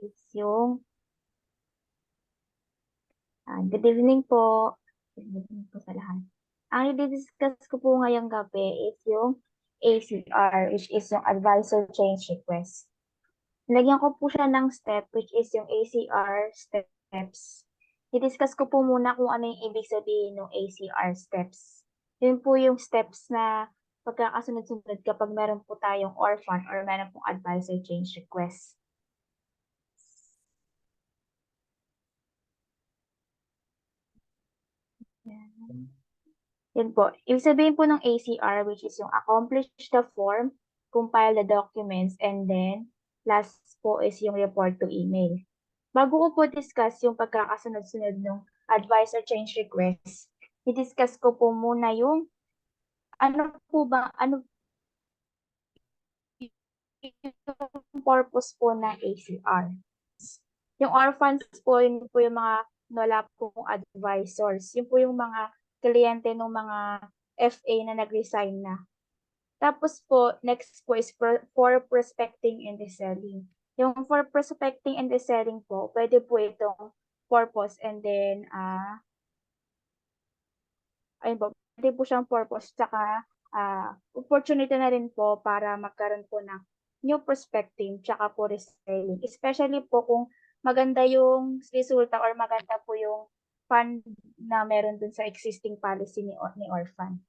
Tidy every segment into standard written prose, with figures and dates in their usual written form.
is yung good evening po. Good evening po sa lahat. Ang i-discuss ko po ngayong gabi is yung ACR, which is yung Advisor Change Request. Nilagyan ko po siya ng step, which is yung ACR steps. I-discuss ko po muna kung ano yung ibig sabihin ng ACR steps. Yun po yung steps na pagkakasunod-sunod kapag meron po tayong orphan or meron pong advisor change request. Yan po. Ibig sabihin po ng ACR, which is yung accomplish the form, compile the documents, and then last po is yung report to email. Bago ko po discuss yung pagkakasunod-sunod ng advisor change request, i-discuss ko po muna yung ano yung purpose po ng ACR. Yung orphans po, yun po yung mga wala pong advisors. Yun po yung mga kliyente ng mga FA na nag-resign na. Tapos po, next po is for prospecting and reselling. Yung for prospecting and reselling po, pwede po itong purpose and then, ayun po, pwede po siyang purpose, tsaka opportunity na rin po para magkaroon po ng new prospecting, tsaka po reselling. Especially po kung maganda yung resulta or maganda po yung fund na meron dun sa existing policy ni orphan.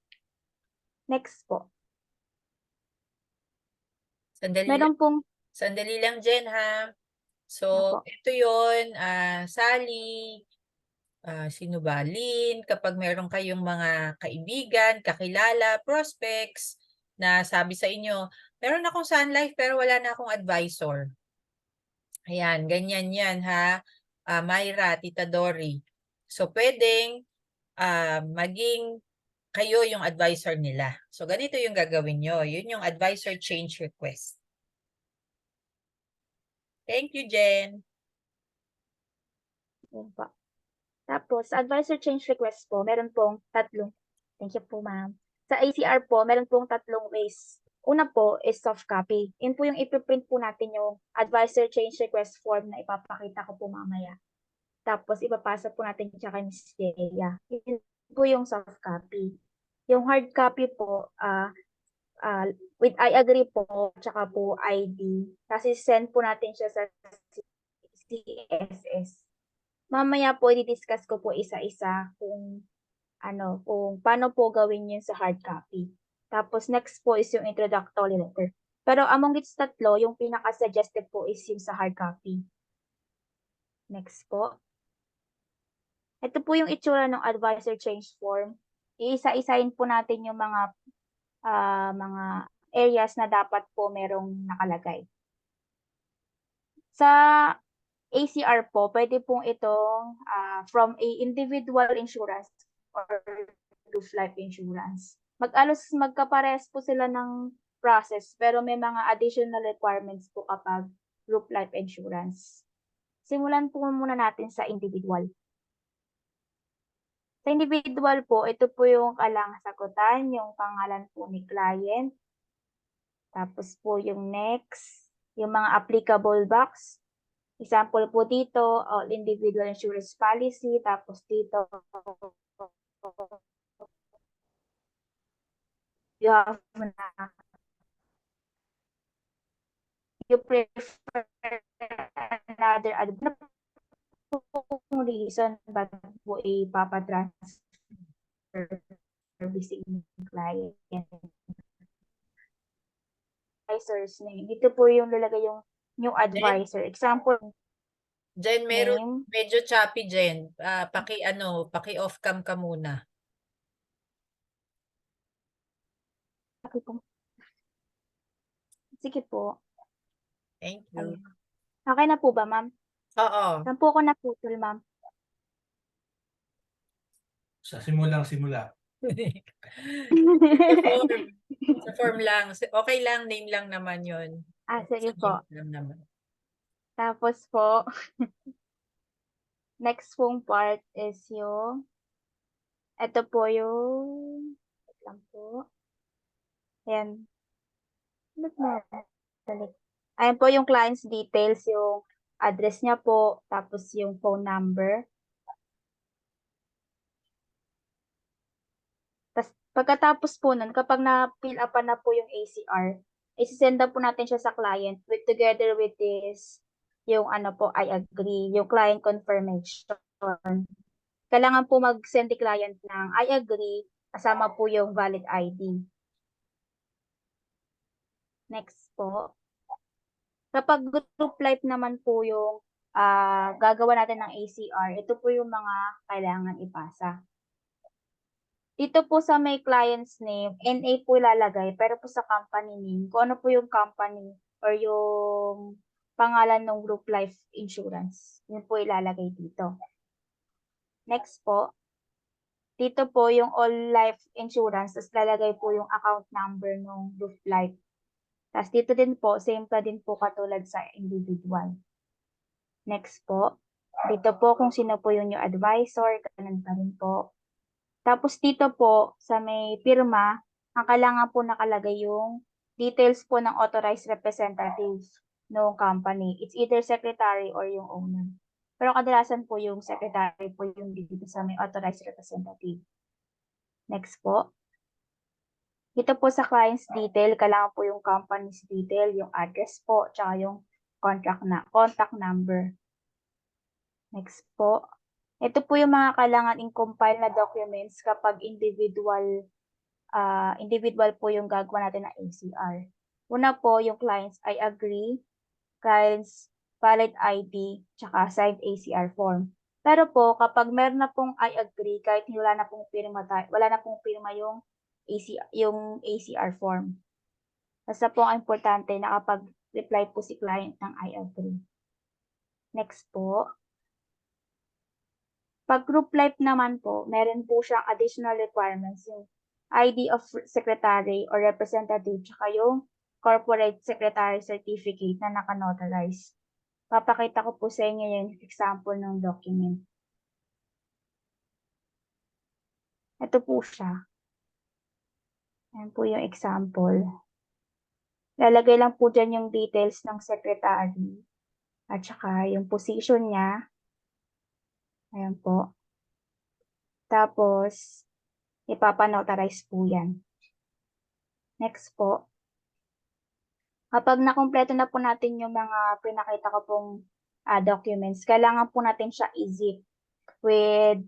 Next po. Sandali lang, Jen, ha? So, ito yun, Sally, sino ba? Lynn, kapag meron kayong mga kaibigan, kakilala, prospects, na sabi sa inyo, meron akong Sun Life pero wala na akong advisor. Ayan, ganyan yan, ha? Myra, Tita Dory. So, pwedeng maging kayo yung advisor nila. So, ganito yung gagawin nyo. Yun yung advisor change request. Thank you, Jen. Yun po. Tapos, advisor change request po, meron pong tatlong. Thank you po, ma'am. Sa ACR po, meron pong tatlong ways. Una po is soft copy. Yun po yung ipiprint po natin yung advisor change request form na ipapakita ko po mamaya. Tapos, ipapasa po natin siya kay Ms. Leia. Yun po yung soft copy. Yung hard copy po, with I agree po, tsaka po ID. Kasi send po natin siya sa CSS. Mamaya po i-discuss ko po isa-isa kung kung paano po gawin yun sa hard copy. Tapos next po is yung introductory letter. Pero among its tatlo, yung pinaka-suggested po is yung sa hard copy. Next po. Ito po yung itsura ng advisor change form. Iisa-isahin po natin yung mga areas na dapat po merong nakalagay. Sa ACR po, pwede pong itong from a individual insurance or group life insurance. Magkapares po sila ng process, pero may mga additional requirements po kapag group life insurance. Simulan po muna natin sa individual. Sa individual po, ito po yung kailangang sagutan, yung pangalan po ni client. Tapos po yung next, yung mga applicable box. Example po dito, all individual insurance policy. Tapos dito, you have na, you prefer another reason ba't po ipapatransfer servicing client. Advisors name. Dito po yung lalagay yung new advisor. Example, Jen, medyo choppy, Jen. Paki-off cam ka muna. Sige po. Thank you. Okay na po ba, ma'am? Oo. Saan po ako naputol, ma'am? Sa simula. Sa form lang. Okay lang, name lang naman yun. Sige po. Naman. Tapos po, next pong part is yung, ito po yung, wait lang po. Ayan. Ayan po yung client's details, yung address niya po, tapos yung phone number. Tas pagkatapos po nun, kapag na-fill up na po yung ACR, ise-send na po natin siya sa client together with this, yung ano po, I agree, yung client confirmation. Kailangan po mag-send the client ng I agree, kasama po yung valid ID. Next po. Kapag group life naman po yung gagawa natin ng ACR, ito po yung mga kailangan ipasa. Dito po sa may client's name, NA po ilalagay, pero po sa company name, kung ano po yung company or yung pangalan ng group life insurance, yun po ilalagay dito. Next po, dito po yung all life insurance, tapos lalagay po yung account number ng group life. Tapos dito din po, same pa din po katulad sa individual. Next po, dito po kung sino po yung advisor, ganun pa rin po. Tapos dito po, sa may pirma, ang kailangan po nakalagay yung details po ng authorized representative ng company. It's either secretary or yung owner. Pero kadalasan po yung secretary po yung dito sa may authorized representative. Next po. Dito po sa client's detail, kailangan po yung company's detail, yung address po, tsaka yung contact number. Next po. Ito po yung mga kailangan i-compile na documents kapag individual po yung gagawa natin ng ACR. Una po, yung clients I agree, clients valid ID, tsaka signed ACR form. Pero po, kapag meron na pong I agree, kahit wala na pong pirma yung ACR form. Basta po ang importante na kapag reply po si client ng I agree. Next po. Pag group life naman po, meron po siyang additional requirements, yung ID of secretary or representative, tsaka yung corporate secretary certificate na naka-notarize. Papakita ko po sa inyo yung example ng document. Ito po siya. Yan po yung example. Lalagay lang po dyan yung details ng secretary at saka yung position niya. Ayan po. Tapos, ipapanotarize po yan. Next po. Kapag nakumpleto na po natin yung mga pinakita ko pong documents, kailangan po natin siya i-zip with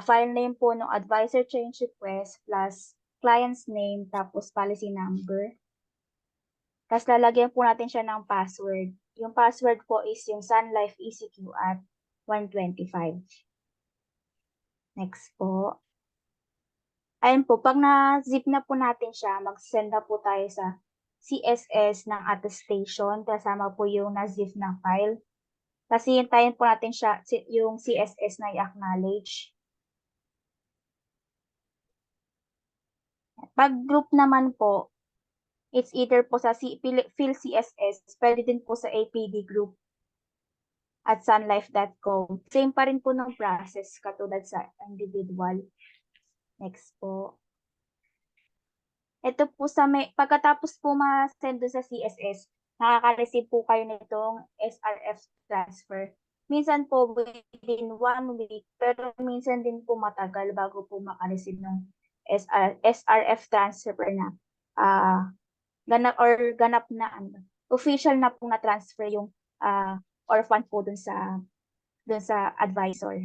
file name po ng advisor change request plus client's name tapos policy number. Tapos lalagyan po natin siya ng password. Yung password po is yung Sun Life ECQ at 125. Next po. Ayun po, pag na-zip na po natin siya, mag-send na po tayo sa CSS ng attestation, kasama po yung na-zip na file. Kasi hintayin po natin siya, yung CSS na i-acknowledge. Pag group naman po, it's either po sa fill CSS, pwede din po sa APD group at sunlife.com. Same pa rin po ng process katulad sa individual. Next po. Ito po sa may, pagkatapos po ma-send doon sa CSS, nakaka-receive po kayo nitong SRF transfer. Minsan po within 1 week, pero minsan din po matagal bago po maka-receive ng SRF transfer na ganap na official na po na transfer yung orphan po dun sa advisor.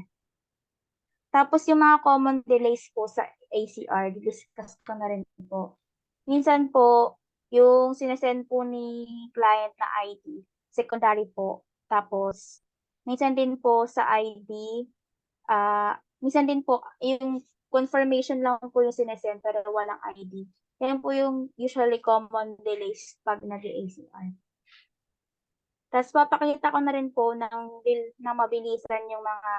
Tapos yung mga common delays po sa ACR, discuss ko na rin po. Minsan po, yung sinesend po ni client na ID, secondary po. Tapos, minsan din po sa ID, minsan din po, yung confirmation lang po yung sinesend pero walang ID. Yan po yung usually common delays pag nag-ACR. Tapos papakita ko na rin po ng mabilisan yung mga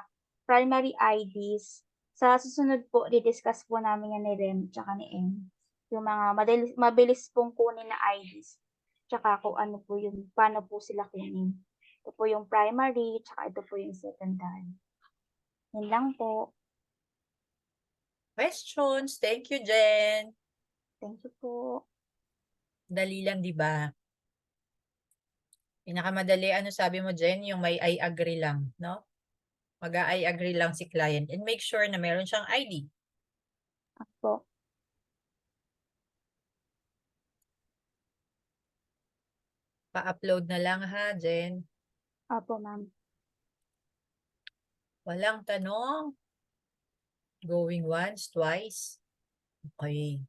primary IDs. Sa susunod po, didiscuss po namin yan ni Rem tsaka ni M. Yung mga mabilis pong kunin na IDs. Tsaka kung ano po yung, paano po sila kunin. Ito po yung primary, tsaka ito po yung secondary. Yun lang po. Questions? Thank you, Jen. Thank you po. Dali lang, di ba? Pinakamadali, ano sabi mo, Jen, yung may I agree lang, no? Mag-I agree lang si client and make sure na meron siyang ID. Opo. Pa-upload na lang ha, Jen. Opo, ma'am. Walang tanong. Going once, twice. Okay.